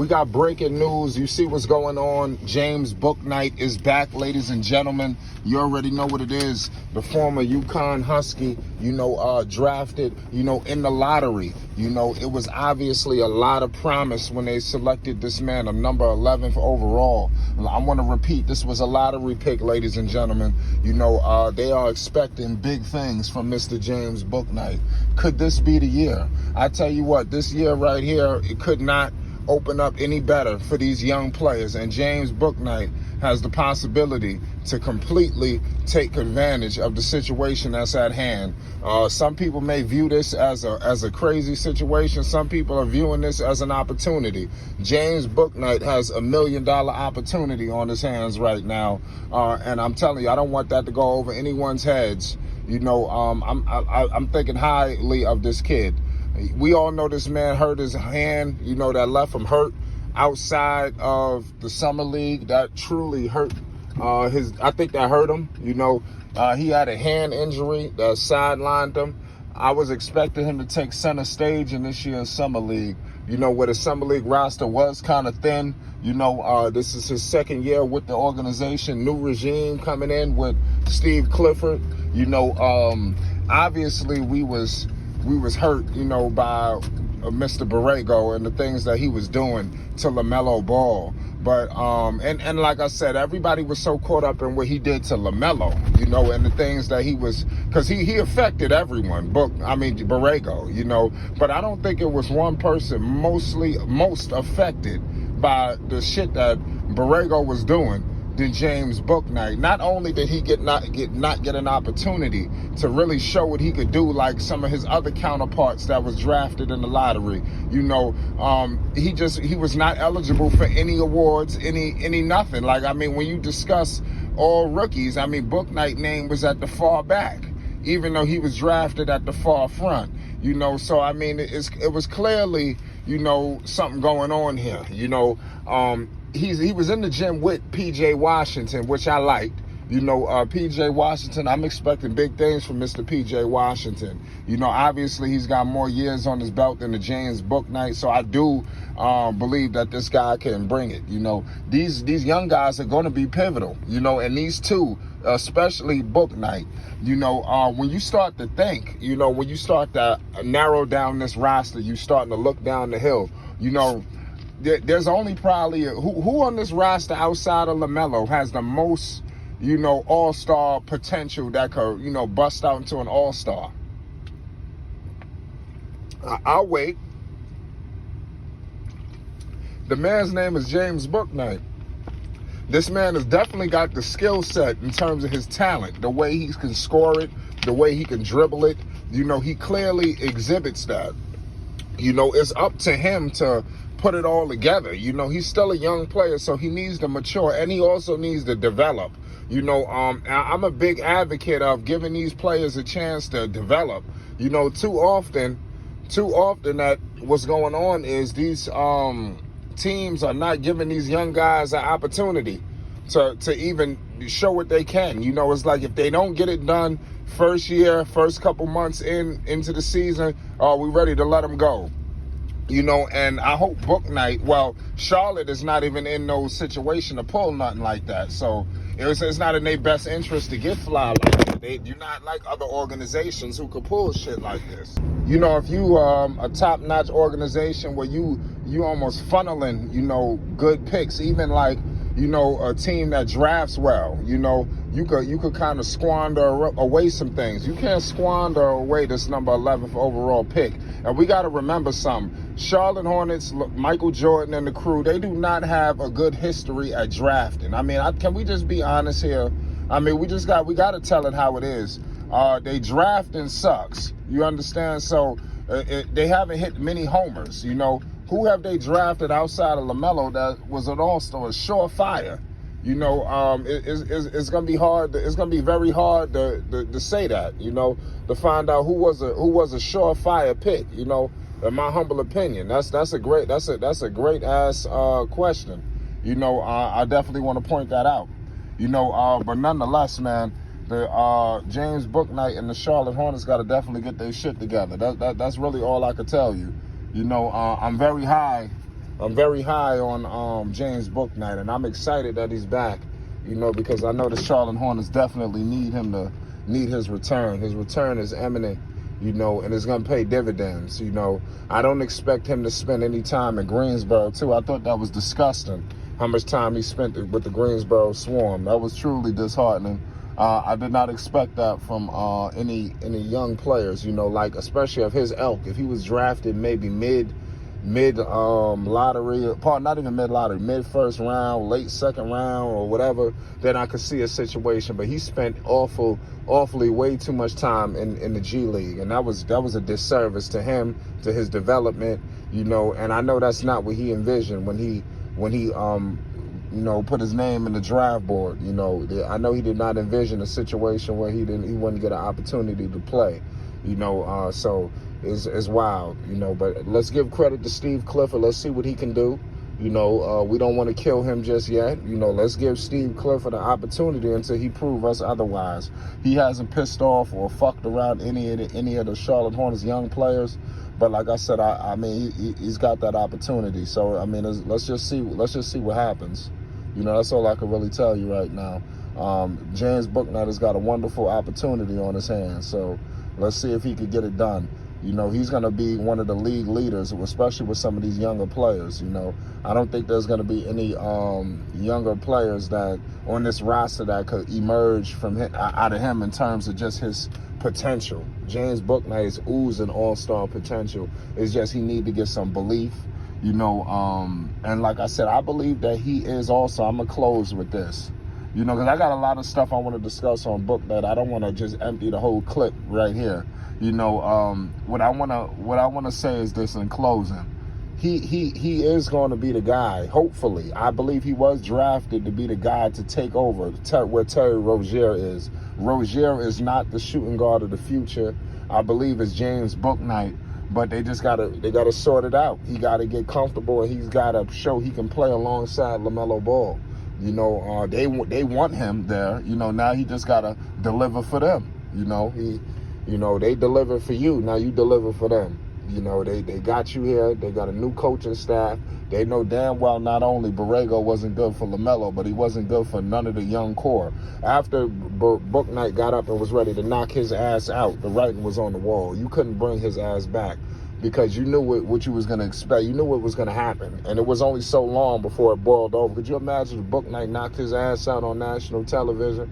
We got breaking news. You see what's going on. James Bouknight is back, ladies and gentlemen. You already know what it is. The former UConn Husky, drafted, in the lottery. It was obviously a lot of promise when they selected this man, a number 11th overall. I want to repeat, this was a lottery pick, ladies and gentlemen. They are expecting big things from Mr. James Bouknight. Could this be the year? I tell you what, this year right here, it could not open up any better for these young players, and James Bouknight has the possibility to completely take advantage of the situation that's at hand. Some people may view this as a crazy situation. Some people are viewing this as an opportunity. James Bouknight has $1 million opportunity on his hands right now, and I'm telling you, I don't want that to go over anyone's heads. I'm thinking highly of this kid. We all know this man hurt his hand, that left him hurt outside of the summer league. That truly hurt I think that hurt him. He had a hand injury that sidelined him. I was expecting him to take center stage in this year's summer league, where the summer league roster was kind of thin. This is his second year with the organization, new regime coming in with Steve Clifford. Obviously we was hurt, by Mr. Borrego and the things that he was doing to LaMelo Ball. But, and like I said, everybody was so caught up in what he did to LaMelo, and the things that he was, because he affected everyone, Borrego, but I don't think it was one person most affected by the shit that Borrego was doing than James Bouknight. Not only did he not get an opportunity to really show what he could do, like some of his other counterparts that was drafted in the lottery. He was not eligible for any awards, any nothing. When you discuss all rookies, Bouknight's name was at the far back, even though he was drafted at the far front. So it was clearly, something going on here. He was in the gym with P.J. Washington, which I liked. P.J. Washington, I'm expecting big things from Mr. P.J. Washington. Obviously he's got more years on his belt than the James Bouknight, so I do believe that this guy can bring it. These young guys are going to be pivotal, and these two, especially Bouknight, when you start to think, when you start to narrow down this roster, you starting to look down the hill, there's only probably who on this roster outside of LaMelo has the most, all-star potential that could, bust out into an all-star. I'll wait. The man's name is James Bouknight. This man has definitely got the skill set in terms of his talent, the way he can score it, the way he can dribble it. He clearly exhibits that. It's up to him to put it all together. He's still a young player, so he needs to mature, and he also needs to develop. I'm a big advocate of giving these players a chance to develop. Too often that what's going on is these teams are not giving these young guys an opportunity to even show what they can. It's like if they don't get it done first year, first couple months into the season, we're ready to let them go. And I hope Bouknight, Charlotte is not even in no situation to pull nothing like that. So it's not in their best interest to get fly like that. You're not like other organizations who could pull shit like this. If you a top-notch organization where you almost funneling, good picks, even like, a team that drafts well, you could kind of squander away some things. You can't squander away this number 11th overall pick. And we got to remember something. Charlotte Hornets, Michael Jordan and the crew, they do not have a good history at drafting. Can we just be honest here? We got to tell it how it is. They drafting sucks. You understand? So they haven't hit many homers. Who have they drafted outside of LaMelo that was an all-star, surefire? It's gonna be hard. It's gonna be very hard to say that. To find out who was a surefire pick. In my humble opinion, that's a great ass question. I definitely want to point that out. But nonetheless, man, the James Bouknight and the Charlotte Hornets got to definitely get their shit together. That's really all I could tell you. I'm very high I'm very high on James Bouknight, and I'm excited that he's back, you know, because I know the Charlotte Hornets definitely need his return. His return is imminent, you know, and it's going to pay dividends, you know. I don't expect him to spend any time in Greensboro, too. I thought that was disgusting, how much time he spent with the Greensboro Swarm. That was truly disheartening. I did not expect that from any young players, you know, like especially of his ilk. If he was drafted maybe mid lottery, not even mid lottery, mid first round, late second round or whatever, then I could see a situation. But he spent awfully way too much time in the G League, and that was a disservice to him, to his development, you know. And I know that's not what he envisioned when he you know, put his name in the draft board. You know, I know he did not envision a situation where he wouldn't get an opportunity to play. You know, so it's wild. You know, but let's give credit to Steve Clifford. Let's see what he can do. You know, we don't want to kill him just yet. You know, let's give Steve Clifford an opportunity until he proves us otherwise. He hasn't pissed off or fucked around any of the Charlotte Hornets young players. But like I said, I mean, he's got that opportunity. So I mean, let's just see what happens. You know, that's all I can really tell you right now. James Bouknight has got a wonderful opportunity on his hands. So let's see if he could get it done. You know, he's going to be one of the league leaders, especially with some of these younger players. You know, I don't think there's going to be any younger players that on this roster that could emerge from out of him in terms of just his potential. James Bouknight is oozing all-star potential. It's just he need to get some belief. You know, and like I said, I believe that he is also, I'm going to close with this, you know, because I got a lot of stuff I want to discuss on Bouknight. I don't want to just empty the whole clip right here. You know, what I want to say is this in closing. He is going to be the guy, hopefully. I believe he was drafted to be the guy to take over where Terry Rozier is. Rozier is not the shooting guard of the future. I believe it's James Bouknight. But they gotta sort it out. He gotta get comfortable, and he's gotta show he can play alongside LaMelo Ball. You know, they want him there. You know, now he just gotta deliver for them. You know, they deliver for you. Now you deliver for them. You know, they got you here. They got a new coaching staff. They know damn well not only Borrego wasn't good for LaMelo, but he wasn't good for none of the young core. After Bouknight got up and was ready to knock his ass out, the writing was on the wall. You couldn't bring his ass back because you knew what you was going to expect. You knew what was going to happen. And it was only so long before it boiled over. Could you imagine if Bouknight knocked his ass out on national television?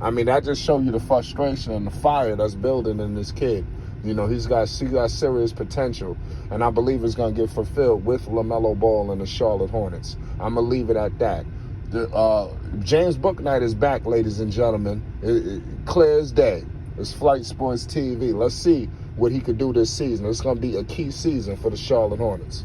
I mean, that just showed you the frustration and the fire that's building in this kid. You know, he's got serious potential, and I believe it's going to get fulfilled with LaMelo Ball and the Charlotte Hornets. I'm going to leave it at that. James Bouknight is back, ladies and gentlemen. Clear as day. It's Flight Sports TV. Let's see what he could do this season. It's going to be a key season for the Charlotte Hornets.